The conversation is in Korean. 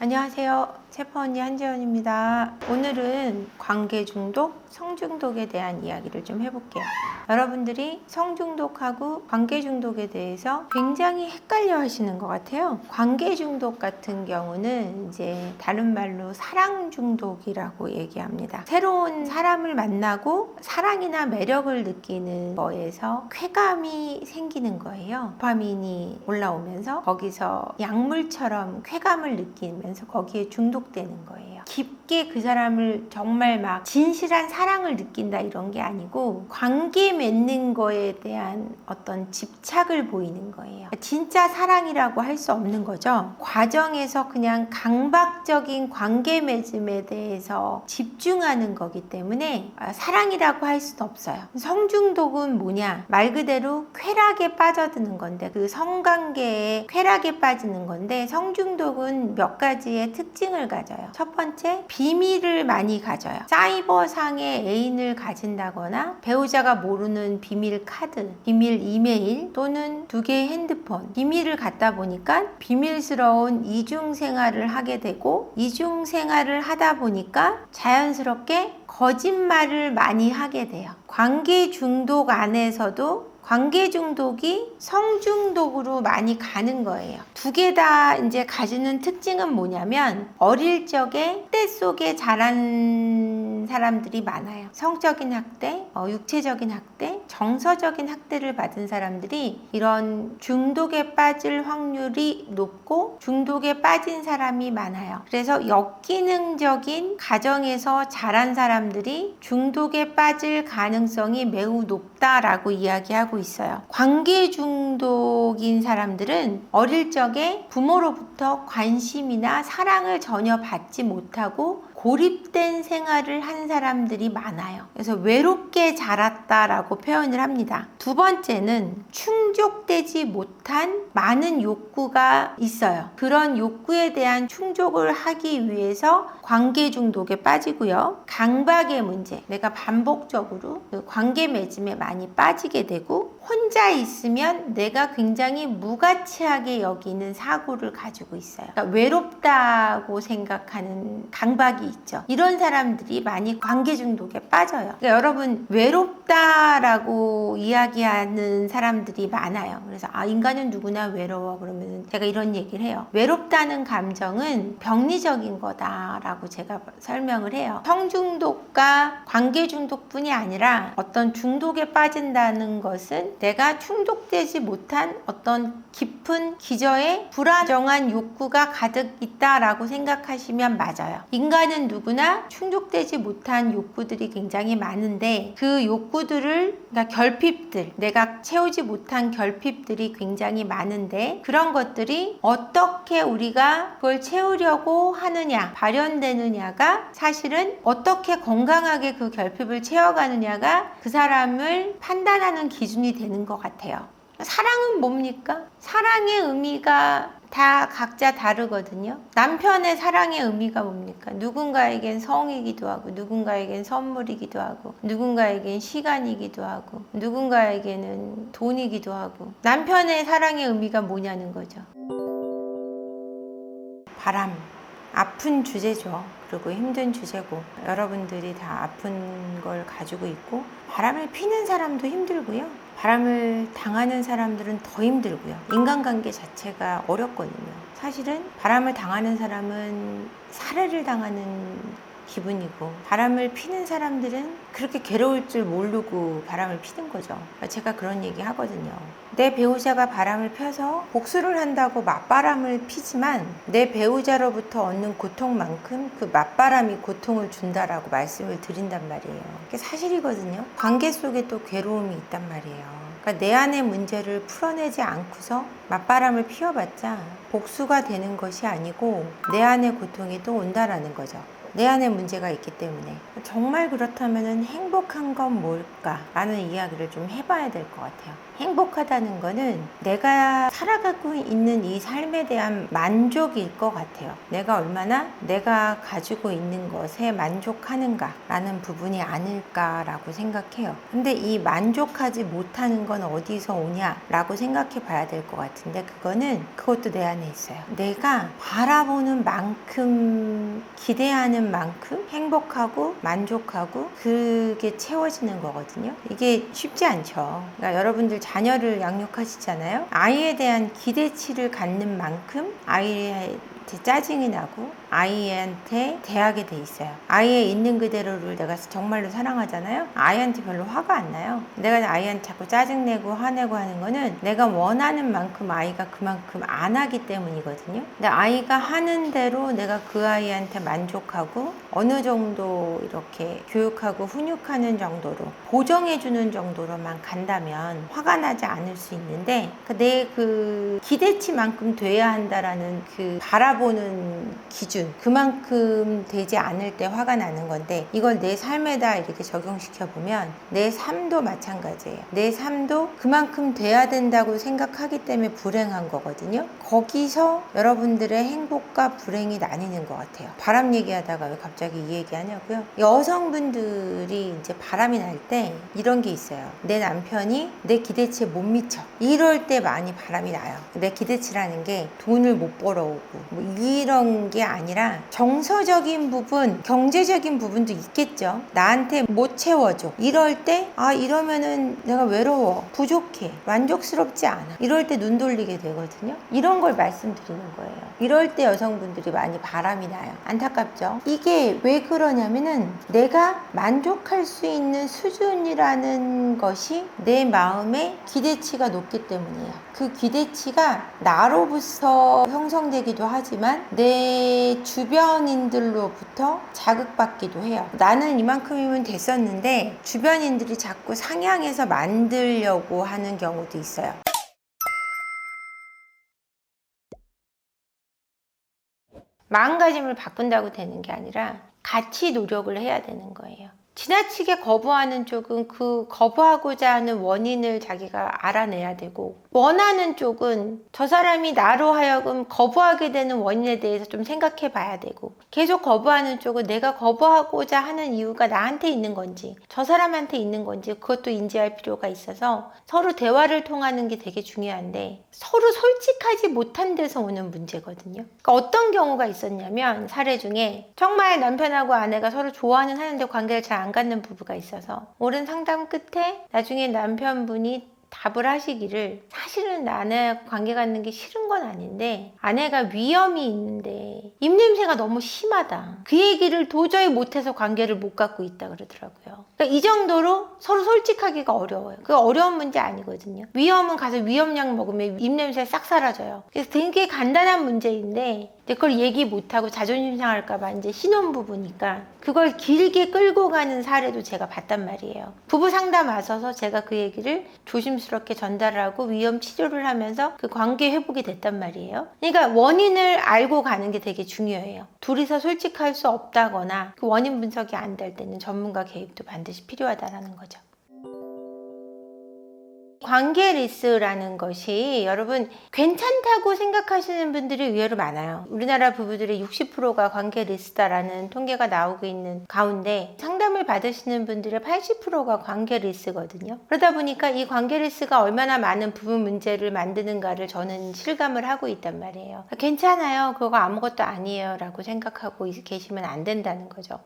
안녕하세요. 체퍼 언니 한지연입니다. 오늘은 관계 중독, 성 중독에 대한 이야기를 좀 해볼게요. 여러분들이 성 중독하고 관계 중독에 대해서 굉장히 헷갈려 하시는 것 같아요. 관계 중독 같은 경우는 이제 다른 말로 사랑 중독이라고 얘기합니다. 새로운 사람을 만나고 사랑이나 매력을 느끼는 거에서 쾌감이 생기는 거예요. 도파민이 올라오면서 거기서 약물처럼 쾌감을 느끼면서 거기에 중독되는 거예요. 깊게 그 사람을 정말 막 진실한 사랑을 느낀다 이런 게 아니고 관계 맺는 거에 대한 어떤 집착을 보이는 거예요. 진짜 사랑이라고 할 수 없는 거죠. 과정에서 그냥 강박적인 관계 맺음에 대해서 집중하는 거기 때문에 사랑이라고 할 수는 없어요. 성중독은 뭐냐? 말 그대로 쾌락에 빠져드는 건데 그 성관계에 쾌락에 빠지는 건데 성중독은 몇 가지의 특징을 가져요. 첫 번째, 비밀을 많이 가져요. 사이버상의 애인을 가진다거나 배우자가 모르는 비밀 카드, 비밀 이메일 또는 두 개의 핸드폰, 비밀을 갖다 보니까 비밀스러운 이중 생활을 하게 되고 이중 생활을 하다 보니까 자연스럽게 거짓말을 많이 하게 돼요. 관계 중독 안에서도 관계 중독이 성 중독으로 많이 가는 거예요. 두 개 다 이제 가지는 특징은 뭐냐면 어릴 적에 학대 속에 자란 사람들이 많아요. 성적인 학대, 육체적인 학대, 정서적인 학대를 받은 사람들이 이런 중독에 빠질 확률이 높고 중독에 빠진 사람이 많아요. 그래서 역기능적인 가정에서 자란 사람들이 중독에 빠질 가능성이 매우 높다라고 이야기하고 있어요. 관계 중독인 사람들은 어릴 적에 부모로부터 관심이나 사랑을 전혀 받지 못하고 고립된 생활을 한 사람들이 많아요. 그래서 외롭게 자랐다라고 표현을 합니다. 두 번째는 충족되지 못한 많은 욕구가 있어요. 그런 욕구에 대한 충족을 하기 위해서 관계 중독에 빠지고요. 강박의 문제, 내가 반복적으로 그 관계 맺음에 많이 빠지게 되고 혼자 있으면 내가 굉장히 무가치하게 여기는 사고를 가지고 있어요. 그러니까 외롭다고 생각하는 강박이 있죠. 이런 사람들이 많이 관계 중독에 빠져요. 그러니까 여러분 외롭다라고 이야기하는 사람들이 많아요. 그래서 인간은 누구나 외로워 그러면 제가 이런 얘기를 해요. 외롭다는 감정은 병리적인 거다라고 제가 설명을 해요. 성중독과 관계 중독뿐이 아니라 어떤 중독에 빠진다는 것은 내가 충족되지 못한 어떤 깊은 기저에 불안정한 욕구가 가득 있다라고 생각하시면 맞아요. 인간은 누구나 충족되지 못한 욕구들이 굉장히 많은데 그 욕구들을 그러니까 결핍들, 내가 채우지 못한 결핍들이 굉장히 많은데 그런 것들이 어떻게 우리가 그걸 채우려고 하느냐, 발현되느냐가 사실은 어떻게 건강하게 그 결핍을 채워가느냐가 그 사람을 판단하는 기준이 되는 것 같아요. 사랑은 뭡니까? 사랑의 의미가 다 각자 다르거든요. 남편의 사랑의 의미가 뭡니까? 누군가에겐 성이기도 하고 누군가에겐 선물이기도 하고 누군가에겐 시간이기도 하고 누군가에게는 돈이기도 하고 남편의 사랑의 의미가 뭐냐는 거죠. 바람, 아픈 주제죠. 그리고 힘든 주제고 여러분들이 다 아픈 걸 가지고 있고 바람을 피는 사람도 힘들고요. 바람을 당하는 사람들은 더 힘들고요. 인간관계 자체가 어렵거든요. 사실은 바람을 당하는 사람은 살해를 당하는 기분이고 바람을 피는 사람들은 그렇게 괴로울 줄 모르고 바람을 피는 거죠. 제가 그런 얘기 하거든요. 내 배우자가 바람을 펴서 복수를 한다고 맞바람을 피지만 내 배우자로부터 얻는 고통만큼 그 맞바람이 고통을 준다라고 말씀을 드린단 말이에요. 그게 사실이거든요. 관계 속에 또 괴로움이 있단 말이에요. 그러니까 내 안의 문제를 풀어내지 않고서 맞바람을 피워봤자 복수가 되는 것이 아니고 내 안의 고통이 또 온다라는 거죠. 내 안에 문제가 있기 때문에. 정말 그렇다면 행복한 건 뭘까? 라는 이야기를 좀 해봐야 될 것 같아요. 행복하다는 거는 내가 살아가고 있는 이 삶에 대한 만족일 것 같아요. 내가 얼마나 내가 가지고 있는 것에 만족하는가 라는 부분이 아닐까라고 생각해요. 근데 이 만족하지 못하는 건 어디서 오냐 라고 생각해 봐야 될 것 같은데, 그것도 내 안에 있어요. 내가 바라보는 만큼, 기대하는 만큼 행복하고 만족하고 그게 채워지는 거거든요. 이게 쉽지 않죠. 그러니까 여러분들 자녀를 양육하시잖아요. 아이에 대한 기대치를 갖는 만큼 아이한테 짜증이 나고 아이한테 대하게 돼 있어요. 아이의 있는 그대로를 내가 정말로 사랑하잖아요. 아이한테 별로 화가 안 나요. 내가 아이한테 자꾸 짜증내고 화내고 하는 거는 내가 원하는 만큼 아이가 그만큼 안 하기 때문이거든요. 근데 아이가 하는 대로 내가 그 아이한테 만족하고 어느 정도 이렇게 교육하고 훈육하는 정도로 보정해주는 정도로만 간다면 화가 나지 않을 수 있는데, 내 그 기대치만큼 돼야 한다라는 그 바라보는 기준, 그만큼 되지 않을 때 화가 나는 건데, 이걸 내 삶에다 이렇게 적용시켜 보면 내 삶도 마찬가지예요. 내 삶도 그만큼 돼야 된다고 생각하기 때문에 불행한 거거든요. 거기서 여러분들의 행복과 불행이 나뉘는 것 같아요. 바람 얘기하다가 왜 갑자기 이 얘기하냐고요? 여성분들이 이제 바람이 날 때 이런 게 있어요. 내 남편이 내 기대치에 못 미쳐. 이럴 때 많이 바람이 나요. 내 기대치라는 게 돈을 못 벌어오고 뭐 이런 게 아니라 정서적인 부분, 경제적인 부분도 있겠죠. 나한테 못 채워줘. 이럴 때 이러면은 내가 외로워, 부족해, 만족스럽지 않아. 이럴 때 눈 돌리게 되거든요. 이런 걸 말씀드리는 거예요. 이럴 때 여성분들이 많이 바람이 나요. 안타깝죠? 이게 왜 그러냐면은 내가 만족할 수 있는 수준이라는 것이 내 마음의 기대치가 높기 때문이에요. 그 기대치가 나로부터 형성되기도 하지만 내 주변인들로부터 자극받기도 해요. 나는 이만큼이면 됐었는데 주변인들이 자꾸 상향해서 만들려고 하는 경우도 있어요. 마음가짐을 바꾼다고 되는 게 아니라 같이 노력을 해야 되는 거예요. 지나치게 거부하는 쪽은 그 거부하고자 하는 원인을 자기가 알아내야 되고, 원하는 쪽은 저 사람이 나로 하여금 거부하게 되는 원인에 대해서 좀 생각해 봐야 되고, 계속 거부하는 쪽은 내가 거부하고자 하는 이유가 나한테 있는 건지 저 사람한테 있는 건지 그것도 인지할 필요가 있어서 서로 대화를 통하는 게 되게 중요한데, 서로 솔직하지 못한 데서 오는 문제거든요. 그러니까 어떤 경우가 있었냐면, 사례 중에 정말 남편하고 아내가 서로 좋아는 하는데 관계를 잘 안 갖는 부부가 있어서 오랜 상담 끝에 나중에 남편분이 답을 하시기를, 사실은 아내하고 관계 갖는 게 싫은 건 아닌데 아내가 위험이 있는데 입냄새가 너무 심하다, 그 얘기를 도저히 못해서 관계를 못 갖고 있다 그러더라고요. 그러니까 이 정도로 서로 솔직하기가 어려워요. 그거 어려운 문제 아니거든요. 위험은 가서 위험약 먹으면 입냄새 싹 사라져요. 그래서 되게 간단한 문제인데 그걸 얘기 못하고 자존심 상할까봐 이제 신혼부부니까 그걸 길게 끌고 가는 사례도 제가 봤단 말이에요. 부부 상담 와서서 제가 그 얘기를 조심스럽게 전달하고 위험 치료를 하면서 그 관계 회복이 됐단 말이에요. 그러니까 원인을 알고 가는 게 되게 중요해요. 둘이서 솔직할 수 없다거나 그 원인 분석이 안 될 때는 전문가 개입도 반드시 필요하다는 거죠. 관계 리스라는 것이 여러분 괜찮다고 생각하시는 분들이 의외로 많아요. 우리나라 부부들의 60%가 관계 리스다라는 통계가 나오고 있는 가운데 상담을 받으시는 분들의 80%가 관계 리스거든요. 그러다 보니까 이 관계 리스가 얼마나 많은 부부 문제를 만드는가를 저는 실감을 하고 있단 말이에요. 괜찮아요, 그거 아무것도 아니에요 라고 생각하고 계시면 안 된다는 거죠.